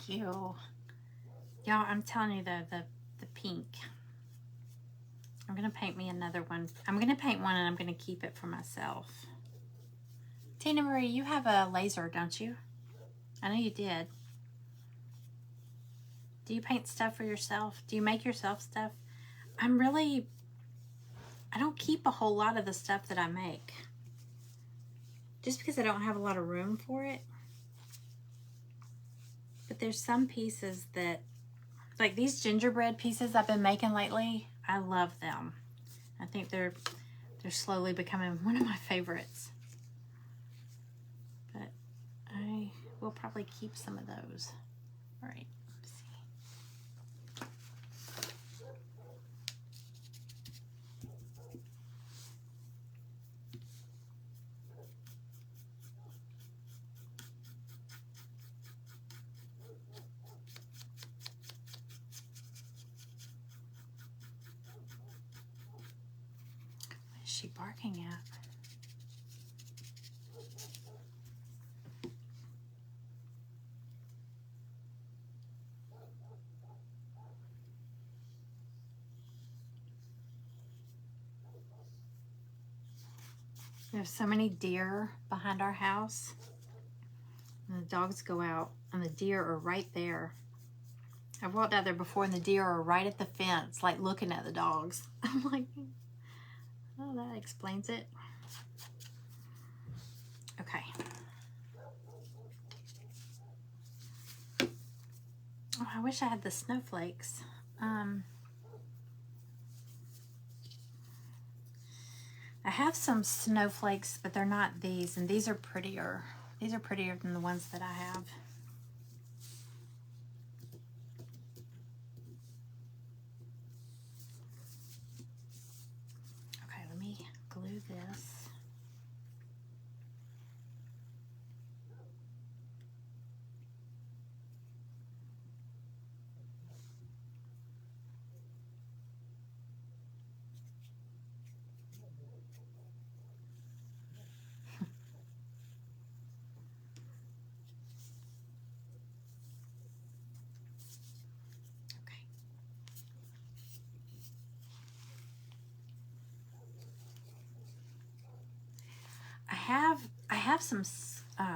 A: You. Y'all, I'm telling you though, the pink. I'm gonna paint me another one. I'm gonna paint one and I'm gonna keep it for myself. Tina Marie, you have a laser, don't you? I know you did. Do you paint stuff for yourself? Do you make yourself stuff? I don't keep a whole lot of the stuff that I make. Just because I don't have a lot of room for it. But there's some pieces that, like these gingerbread pieces I've been making lately, I love them. I think they're slowly becoming one of my favorites. But I will probably keep some of those. All right, let's see. What is she barking at? There's so many deer behind our house. And the dogs go out and the deer are right there. I've walked out there before and the deer are right at the fence, like looking at the dogs. I'm like, oh, that explains it. Okay. Oh, I wish I had the snowflakes. I have some snowflakes, but they're not these, and these are prettier. These are prettier than the ones that I have. Okay, let me glue this. I have some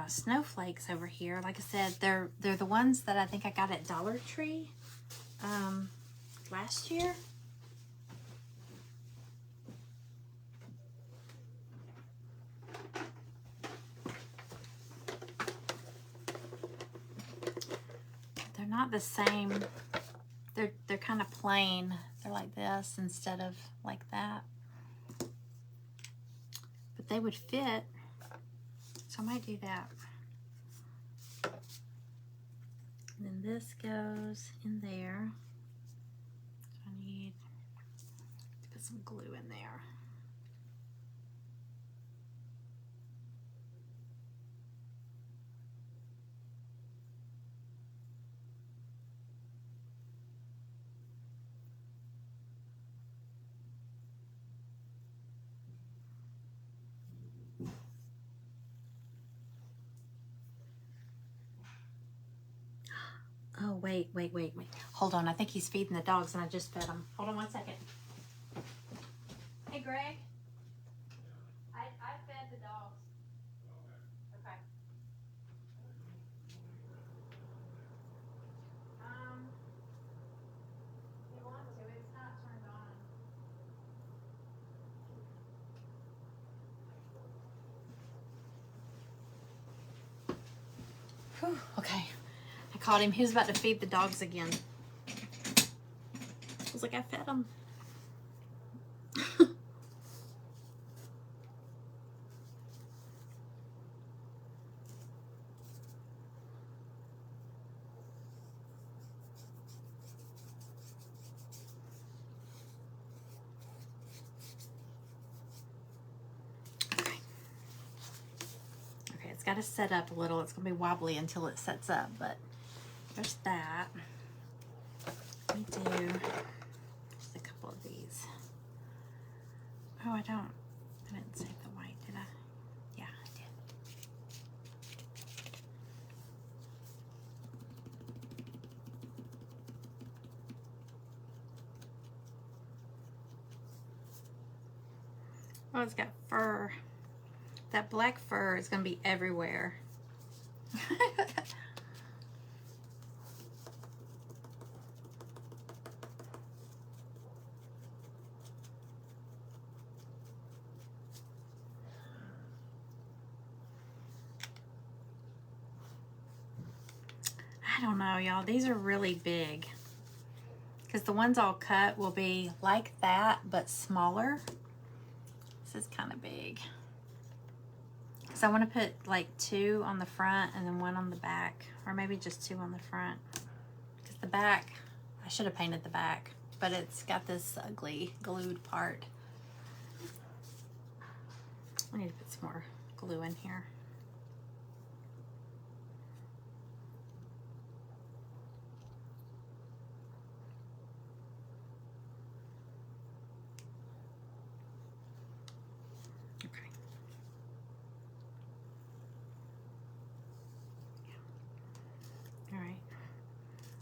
A: snowflakes over here. Like I said, they're the ones that I think I got at Dollar Tree last year. They're not the same. They're kind of plain. They're like this instead of like that. But they would fit. So I might do that. And then this goes in there. So I need to put some glue in there. Oh, wait. Hold on. I think he's feeding the dogs and I just fed him. Hold on 1 second. Hey, Greg. I fed the dogs. Okay. If you want to, it's not turned on. Whew, okay. I caught him. He was about to feed the dogs again. I was like, I fed him. Okay, it's got to set up a little. It's going to be wobbly until it sets up, but there's that. Let me do just a couple of these. Oh, I didn't save the white, did I? Yeah, I did. Oh, it's got fur. That black fur is going to be everywhere. I don't know, y'all. These are really big. Because the ones all cut will be like that, but smaller. This is kind of big. So I want to put like 2 on the front and then 1 on the back. Or maybe just 2 on the front. Because the back, I should have painted the back. But it's got this ugly glued part. I need to put some more glue in here.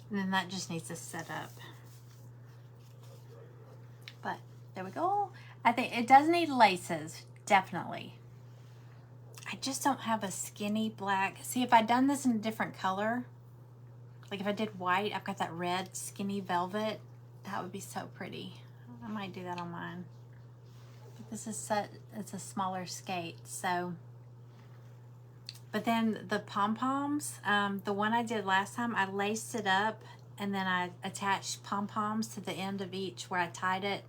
A: And then that just needs to set up. But there we go. I think it does need laces, definitely. I just don't have a skinny black. See, if I'd done this in a different color, like if I did white, I've got that red skinny velvet. That would be so pretty. I might do that on mine. But this is it's a smaller skate, so. But then the pom-poms, the one I did last time, I laced it up and then I attached pom-poms to the end of each where I tied it.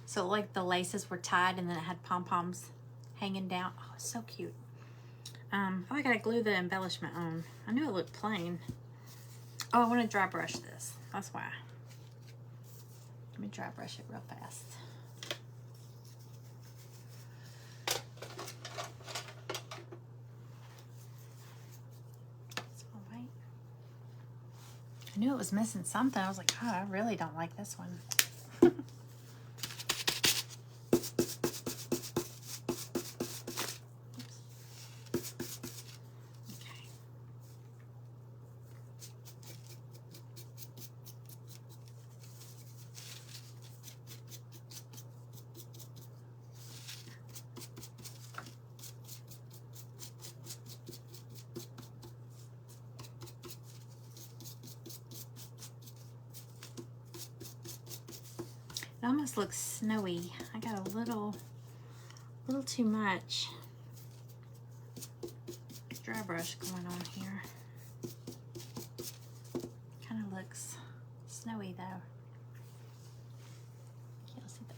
A: So like the laces were tied and then it had pom-poms hanging down. Oh, it's so cute. Oh, I gotta glue the embellishment on. I knew it looked plain. Oh, I want to dry brush this. That's why. Let me dry brush it real fast. That's all right. I knew it was missing something. I was like, oh, I really don't like this one. It almost looks snowy. I got a little too much dry brush going on here. Kind of looks snowy though. You'll see that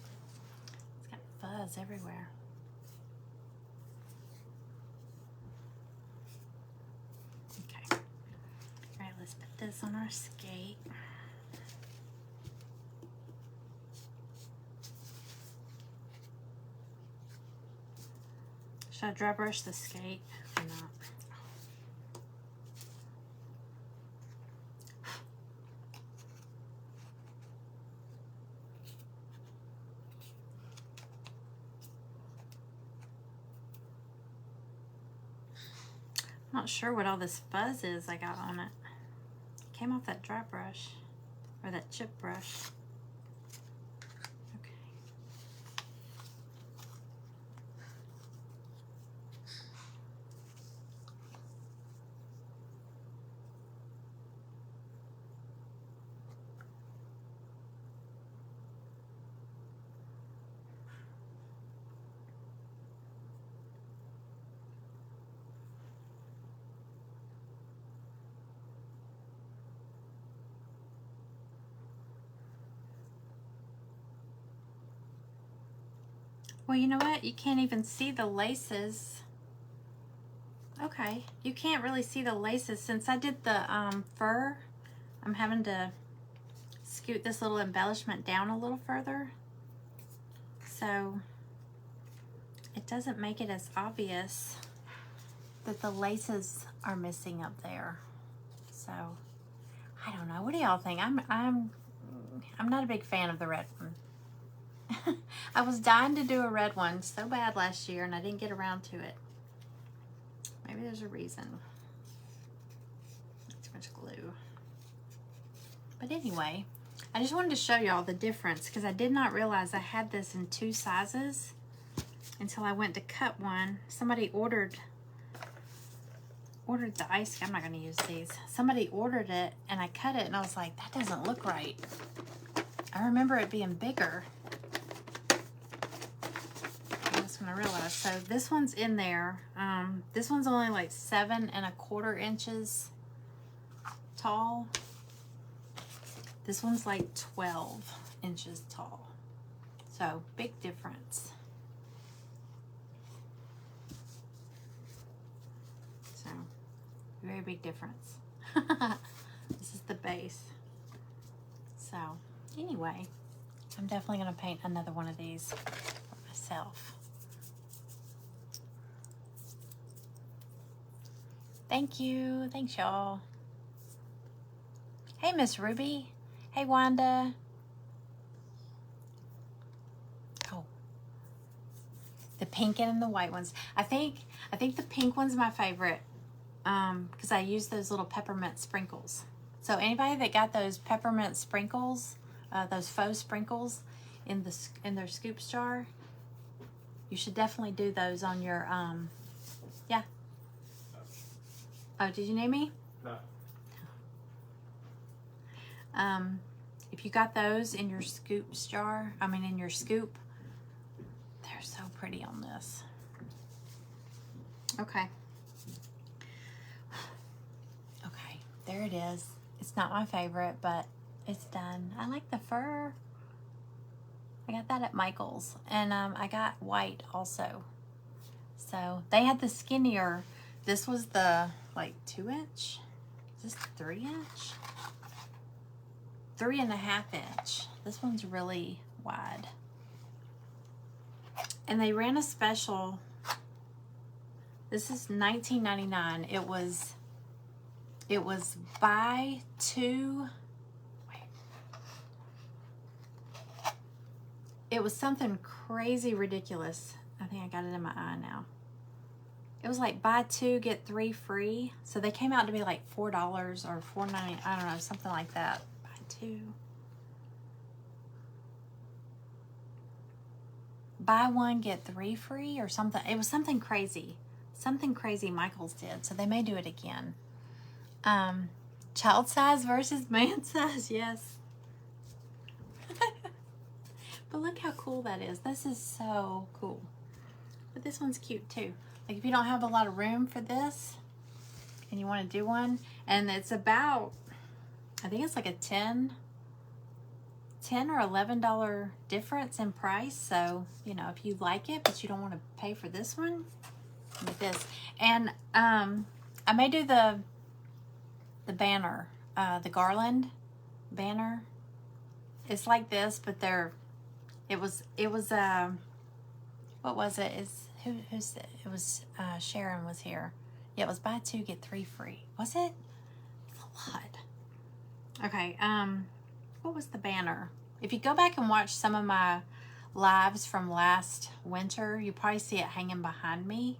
A: it's got fuzz everywhere. Okay. All right, let's put this on our skate. Should I dry brush the skate or not? I'm not sure what all this fuzz is I got on it. It came off that dry brush or that chip brush. Well, you know what? You can't even see the laces. Okay, you can't really see the laces. Since I did the fur, I'm having to scoot this little embellishment down a little further. So it doesn't make it as obvious that the laces are missing up there. So I don't know. What do y'all think? I'm not a big fan of the red one. I was dying to do a red one so bad last year and I didn't get around to it. Maybe there's a reason. Too much glue. But anyway, I just wanted to show y'all the difference because I did not realize I had this in 2 sizes until I went to cut one. Somebody ordered the ice. I'm not going to use these. Somebody ordered it and I cut it and I was like, that doesn't look right. I remember it being bigger. When I realized. So this one's in there. This one's only like 7 1/4 inches tall. This one's like 12 inches tall. So big difference. So very big difference. This is the base. So anyway, I'm definitely going to paint another one of these for myself. Thank you. Thanks, y'all. Hey, Miss Ruby. Hey, Wanda. Oh. The pink and the white ones. I think the pink one's my favorite because I use those little peppermint sprinkles. So anybody that got those peppermint sprinkles, those faux sprinkles in their scoops jar, you should definitely do those on your, yeah, Oh, did you name me?
B: No.
A: If you got those in your scoops jar, I mean in your scoop, they're so pretty on this. Okay. Okay, there it is. It's not my favorite, but it's done. I like the fur. I got that at Michael's, and I got white also. So they had the skinnier. This was the like 2-inch. Is this 3-inch? 3.5 inch. This one's really wide. And they ran a special. This is $19.99. It was buy two. Wait. It was something crazy ridiculous. I think I got it in my eye now. It was like buy two get 3 free. So they came out to be like $4 or $4.90. I don't know, something like that. Buy two. Buy one get 3 free or something. It was something crazy. Something crazy Michael's did. So they may do it again. Child size versus man size, yes. But look how cool that is. This is so cool. But this one's cute too. Like if you don't have a lot of room for this and you want to do one, and it's about, I think it's like a $10 or $11 difference in price. So, you know, if you like it, but you don't want to pay for this one, with this. And I may do the banner, the garland banner. It's like this, but it was what was it? Who's it? It was Sharon was here. Yeah, it was buy two get 3 free. Was it? It's a lot. Okay, what was the banner? If you go back and watch some of my lives from last winter, you probably see it hanging behind me.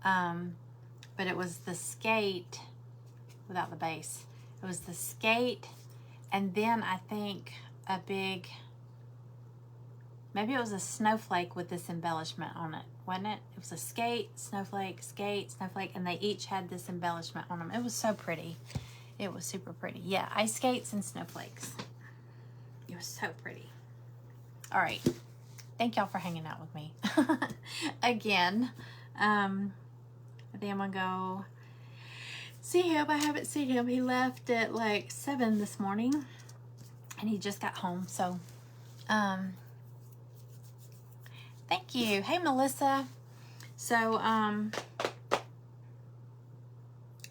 A: But it was the skate without the base. It was the skate, and then I think a big, maybe it was a snowflake with this embellishment on it, wasn't it? It was a skate, snowflake, and they each had this embellishment on them. It was so pretty. It was super pretty. Yeah, ice skates and snowflakes. It was so pretty. All right. Thank y'all for hanging out with me. Again, I think I'm gonna go see him. I haven't seen him. He left at like 7 this morning and he just got home. So, thank you. Hey, Melissa. So,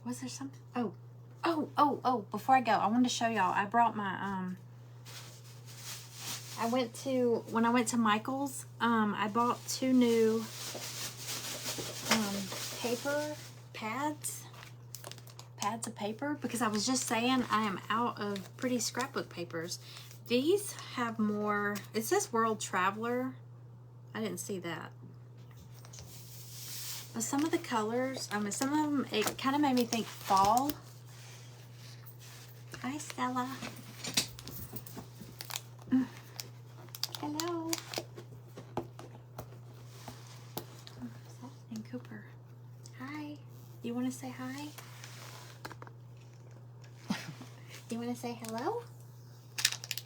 A: was there something? Oh, before I go, I wanted to show y'all. I brought my, when I went to Michael's, I bought 2 new, paper pads of paper, because I was just saying I am out of pretty scrapbook papers. These have more. It says World Traveler. I didn't see that. But some of the colors, some of them, it kind of made me think fall. Hi, Stella. Hello. And Cooper. Hi. You want to say hi? You want to say hello?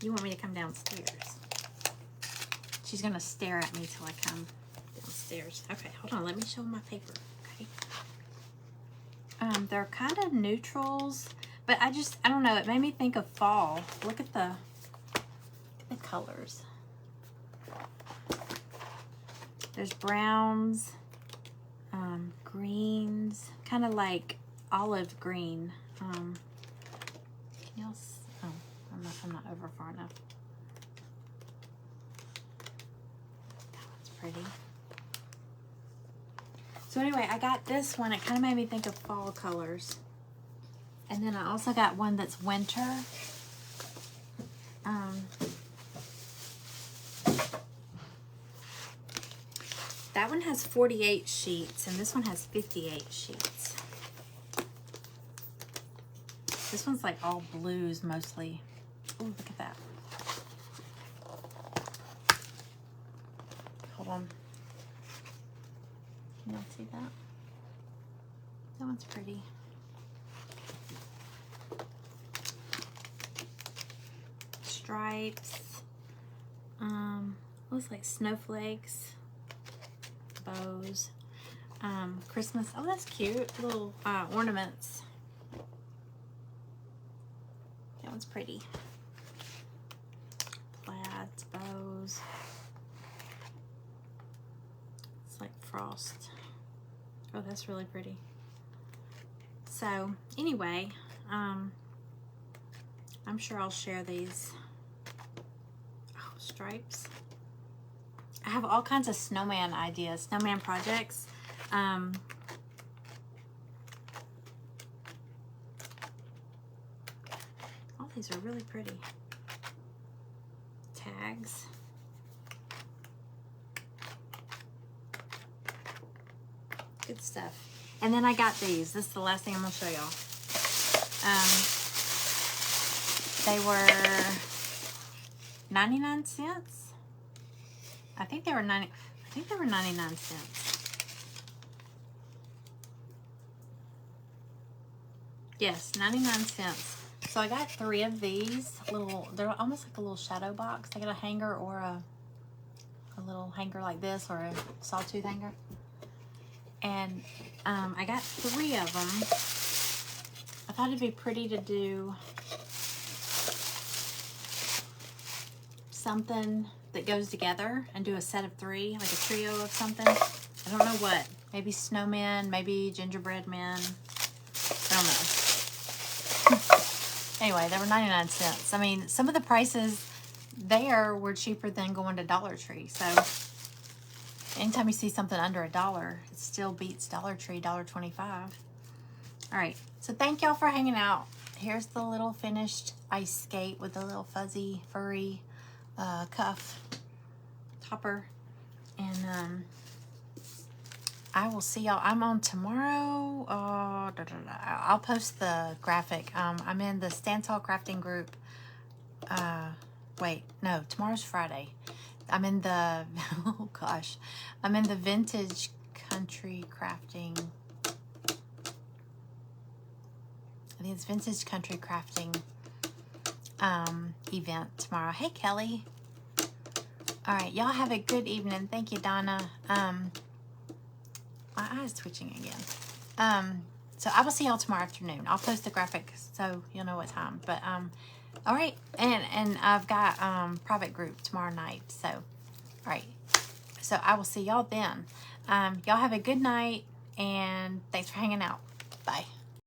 A: You want me to come downstairs? She's going to stare at me till I come downstairs. Okay, hold on. Let me show my paper. Okay. They're kind of neutrals, but I don't know. It made me think of fall. Look at the colors. There's browns, greens, kind of like olive green. Can y'all? Oh, I'm not over far enough. That one's pretty. So anyway, I got this one. It kind of made me think of fall colors. And then I also got one that's winter. That one has 48 sheets, and this one has 58 sheets. This one's like all blues mostly. Oh, look at that. Hold on. Can y'all see that? That one's pretty. stripes. Looks like snowflakes, bows, Christmas. Oh, that's cute. Little ornaments. That one's pretty. Plaids, bows. It's like frost. Oh, that's really pretty. So anyway, I'm sure I'll share these. Oh, stripes. I have all kinds of snowman ideas, snowman projects. All these are really pretty. Tags. Good stuff. And then I got these. This is the last thing I'm going to show y'all. They were 99 cents. I think they were 99 cents. Yes, 99 cents. So I got 3 of these little, they're almost like a little shadow box. I got a hanger or a little hanger like this, or a sawtooth hanger. And I got 3 of them. I thought it'd be pretty to do something that goes together and do a set of 3, like a trio of something. I don't know what. Maybe snowmen, maybe gingerbread men. I don't know. Anyway, they were 99 cents. I mean, some of the prices there were cheaper than going to Dollar Tree. So anytime you see something under $1, it still beats Dollar Tree, $1.25. All right. So thank y'all for hanging out. Here's the little finished ice skate with the little fuzzy, furry cuff topper, and I will see y'all. I'm on tomorrow. I'll post the graphic. I'm in the Standtall Crafting group. Wait, no, tomorrow's Friday. I'm in the oh gosh, I'm in the Vintage Country Crafting. I think it's Vintage Country Crafting event tomorrow. Hey, Kelly. All right, y'all have a good evening. Thank you, Donna. My eye is twitching again. So I will see y'all tomorrow afternoon. I'll post the graphic so you'll know what time. But all right, and I've got private group tomorrow night. So all right, so I will see y'all then. Y'all have a good night, and thanks for hanging out. Bye.